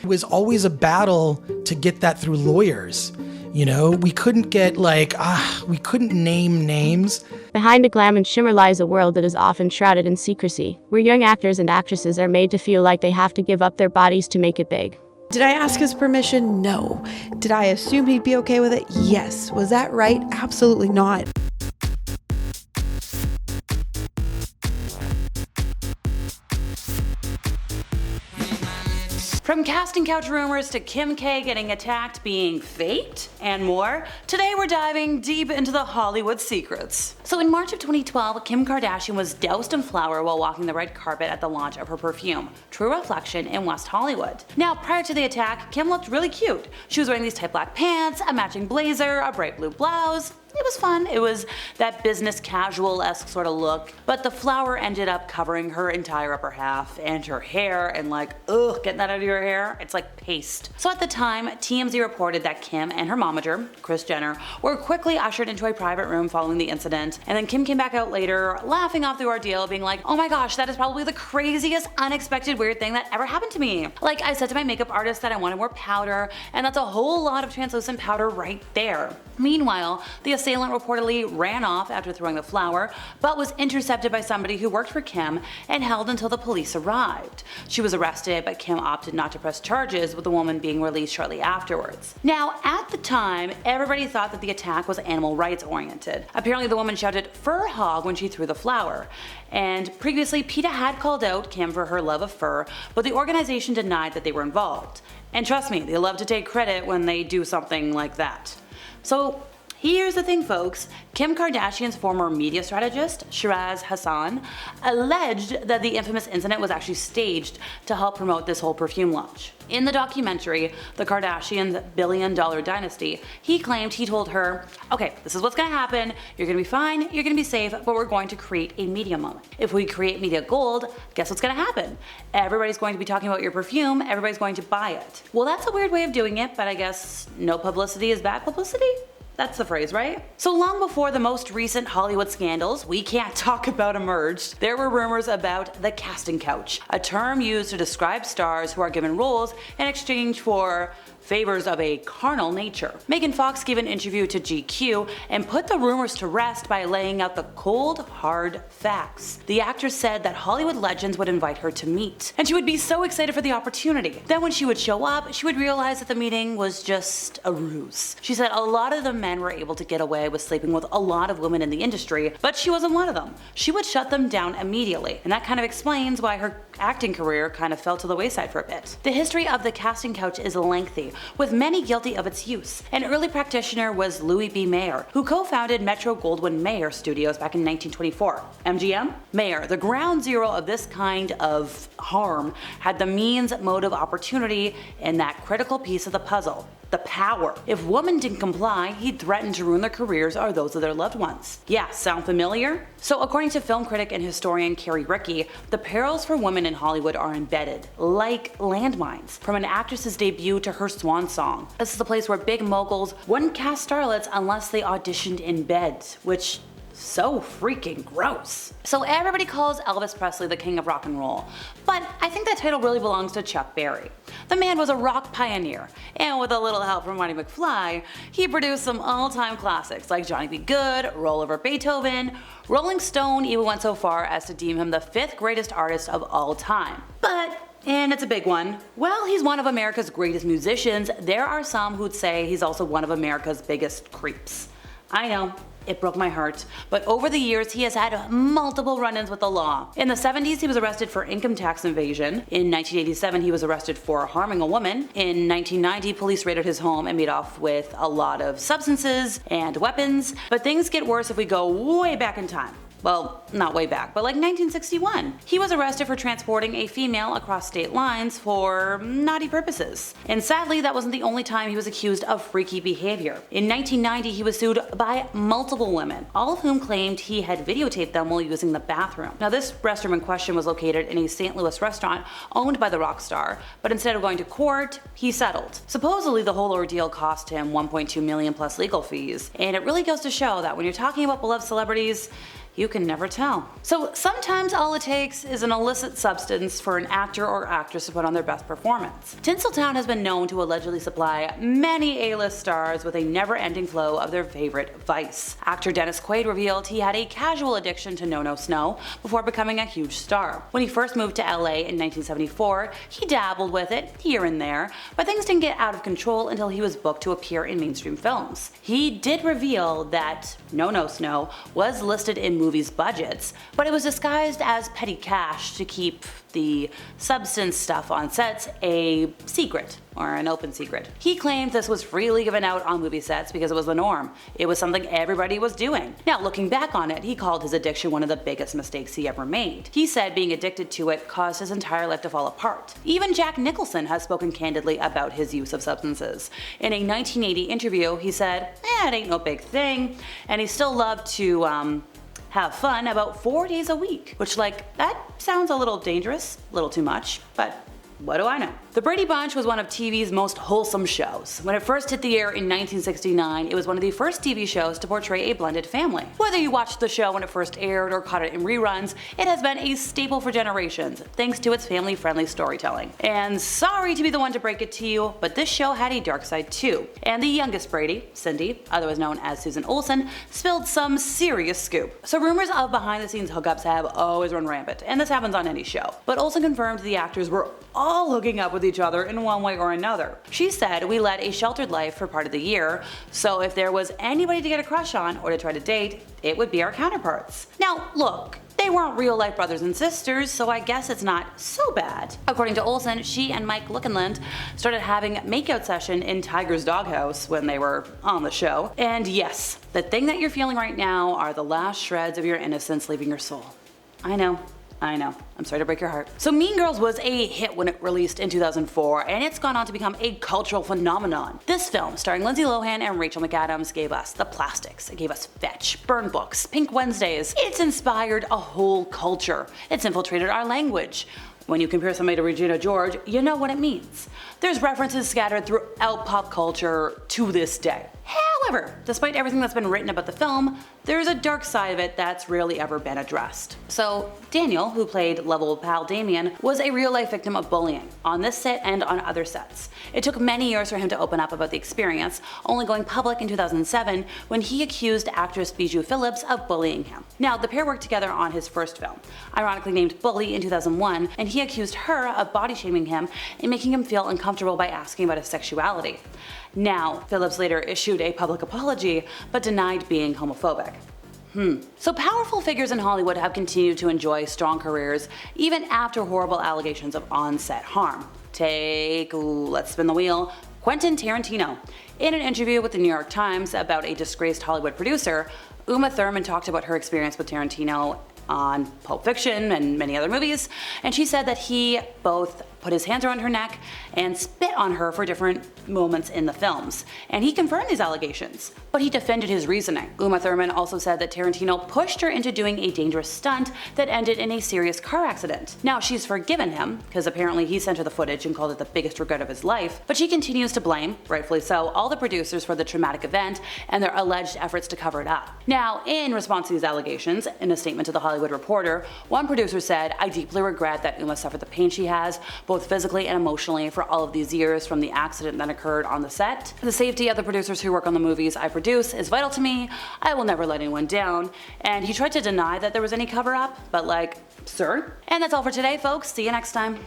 It was always a battle to get that through lawyers. You know, we couldn't get we couldn't name names. Behind the glam and shimmer lies a world that is often shrouded in secrecy, where young actors and actresses are made to feel like they have to give up their bodies to make it big. Did I ask his permission? No. Did I assume he'd be okay with it? Yes. Was that right? Absolutely not. From casting couch rumors to Kim K getting attacked being faked and more, today we're diving deep into the Hollywood secrets. So in March of 2012, Kim Kardashian was doused in flour while walking the red carpet at the launch of her perfume, True Reflection, in West Hollywood. Now, prior to the attack, Kim looked really cute. She was wearing these tight black pants, a matching blazer, a bright blue blouse. It was fun. It was that business casual-esque sort of look, but the flour ended up covering her entire upper half and her hair, and getting that out of your hair, it's like paste. So at the time, TMZ reported that Kim and her momager, Kris Jenner, were quickly ushered into a private room following the incident, and then Kim came back out later laughing off the ordeal, being like, oh my gosh, that is probably the craziest, unexpected, weird thing that ever happened to me. Like, I said to my makeup artist that I wanted more powder, and that's a whole lot of translucent powder right there. Meanwhile, the assailant reportedly ran off after throwing the flour, but was intercepted by somebody who worked for Kim and held until the police arrived. She was arrested, but Kim opted not to press charges, with the woman being released shortly afterwards. Now, at the time, everybody thought that the attack was animal rights oriented. Apparently, the woman shouted "fur hog" when she threw the flour. And previously, PETA had called out Kim for her love of fur, but the organization denied that they were involved. And trust me, they love to take credit when they do something like that. So here's the thing, folks. Kim Kardashian's former media strategist, Shiraz Hassan, alleged that the infamous incident was actually staged to help promote this whole perfume launch. In the documentary, The Kardashians' Billion-Dollar Dynasty, he claimed he told her, okay, this is what's gonna happen, you're gonna be fine, you're gonna be safe, but we're going to create a media moment. If we create media gold, guess what's gonna happen? Everybody's going to be talking about your perfume, everybody's going to buy it. Well, that's a weird way of doing it, but I guess no publicity is bad publicity? That's the phrase, right? So long before the most recent Hollywood scandals we can't talk about emerged, there were rumors about the casting couch, a term used to describe stars who are given roles in exchange for favors of a carnal nature. Megan Fox gave an interview to GQ and put the rumors to rest by laying out the cold, hard facts. The actress said that Hollywood legends would invite her to meet, and she would be so excited for the opportunity. Then when she would show up, she would realize that the meeting was just a ruse. She said a lot of the men were able to get away with sleeping with a lot of women in the industry, but she wasn't one of them. She would shut them down immediately, and that kind of explains why her acting career kind of fell to the wayside for a bit. The history of the casting couch is lengthy, with many guilty of its use. An early practitioner was Louis B. Mayer, who co-founded Metro-Goldwyn-Mayer Studios back in 1924. MGM? Mayer, the ground zero of this kind of harm, had the means, motive, opportunity in that critical piece of the puzzle. The power. If women didn't comply, he'd threaten to ruin their careers or those of their loved ones. Yeah, sound familiar? So according to film critic and historian Carrie Rickey, the perils for women in Hollywood are embedded, like landmines, from an actress's debut to her swan song. This is a place where big moguls wouldn't cast starlets unless they auditioned in bed, which so freaking gross. So everybody calls Elvis Presley the king of rock and roll, but I think that title really belongs to Chuck Berry. The man was a rock pioneer, and with a little help from Marty McFly, he produced some all-time classics like Johnny B. Good, Roll Over Beethoven. Rolling Stone even went so far as to deem him the 5th greatest artist of all time. And it's a big one. While he's one of America's greatest musicians, there are some who'd say he's also one of America's biggest creeps. I know. It broke my heart, but over the years he has had multiple run-ins with the law. In the 70s he was arrested for income tax evasion. In 1987 he was arrested for harming a woman. In 1990 police raided his home and made off with a lot of substances and weapons. But things get worse if we go way back in time. Well, not way back, but like 1961. He was arrested for transporting a female across state lines for naughty purposes. And sadly, that wasn't the only time he was accused of freaky behavior. In 1990, he was sued by multiple women, all of whom claimed he had videotaped them while using the bathroom. Now, this restroom in question was located in a St. Louis restaurant owned by the rock star, but instead of going to court, he settled. Supposedly, the whole ordeal cost him $1.2 million plus legal fees, and it really goes to show that when you're talking about beloved celebrities, You can never tell. So sometimes all it takes is an illicit substance for an actor or actress to put on their best performance. Tinseltown has been known to allegedly supply many A-list stars with a never-ending flow of their favorite vice. Actor Dennis Quaid revealed he had a casual addiction to no-no snow before becoming a huge star. When he first moved to LA in 1974, he dabbled with it here and there, but things didn't get out of control until he was booked to appear in mainstream films. He did reveal that no-no snow was listed in movies' budgets, but it was disguised as petty cash to keep the substance stuff on sets a secret, or an open secret. He claimed this was freely given out on movie sets because it was the norm. It was something everybody was doing. Now, looking back on it, he called his addiction one of the biggest mistakes he ever made. He said being addicted to it caused his entire life to fall apart. Even Jack Nicholson has spoken candidly about his use of substances. In a 1980 interview, he said, it ain't no big thing, and he still loved to, have fun about 4 days a week, which that sounds a little dangerous, a little too much, but what do I know? The Brady Bunch was one of TV's most wholesome shows. When it first hit the air in 1969, it was one of the first TV shows to portray a blended family. Whether you watched the show when it first aired or caught it in reruns, it has been a staple for generations, thanks to its family-friendly storytelling. And sorry to be the one to break it to you, but this show had a dark side too. And the youngest Brady, Cindy, otherwise known as Susan Olsen, spilled some serious scoop. So rumors of behind-the-scenes hookups have always run rampant, and this happens on any show. But Olsen confirmed the actors were all hooking up with each other in one way or another. She said, we led a sheltered life for part of the year, so if there was anybody to get a crush on or to try to date, it would be our counterparts. Now, look, they weren't real life brothers and sisters, so I guess it's not so bad. According to Olsen, she and Mike Lookinland started having a makeout session in Tiger's doghouse when they were on the show. And yes, the thing that you're feeling right now are the last shreds of your innocence leaving your soul. I know. I'm sorry to break your heart. So Mean Girls was a hit when it released in 2004, and it's gone on to become a cultural phenomenon. This film, starring Lindsay Lohan and Rachel McAdams, gave us The Plastics, it gave us Fetch, Burn Books, Pink Wednesdays. It's inspired a whole culture. It's infiltrated our language. When you compare somebody to Regina George, you know what it means. There's references scattered throughout pop culture to this day. However, despite everything that's been written about the film, there's a dark side of it that's rarely ever been addressed. So Daniel, who played level pal Damien, was a real-life victim of bullying, on this set and on other sets. It took many years for him to open up about the experience, only going public in 2007 when he accused actress Bijou Phillips of bullying him. Now, the pair worked together on his first film, ironically named Bully in 2001, and he accused her of body-shaming him and making him feel uncomfortable by asking about his sexuality. Now, Phillips later issued a public apology, but denied being homophobic. So powerful figures in Hollywood have continued to enjoy strong careers even after horrible allegations of on-set harm. Let's spin the wheel, Quentin Tarantino. In an interview with the New York Times about a disgraced Hollywood producer, Uma Thurman talked about her experience with Tarantino on Pulp Fiction and many other movies, and she said that he both put his hands around her neck and spit on her for different moments in the films. And he confirmed these allegations, but he defended his reasoning. Uma Thurman also said that Tarantino pushed her into doing a dangerous stunt that ended in a serious car accident. Now, she's forgiven him, because apparently he sent her the footage and called it the biggest regret of his life, but she continues to blame, rightfully so, all the producers for the traumatic event and their alleged efforts to cover it up. Now, in response to these allegations, in a statement to The Hollywood Reporter, one producer said, "I deeply regret that Uma suffered the pain she has, both physically and emotionally, for all of these years from the accident that occurred on the set. The safety of the producers who work on the movies I produce is vital to me. I will never let anyone down." And he tried to deny that there was any cover-up, but sir? And that's all for today, folks. See you next time.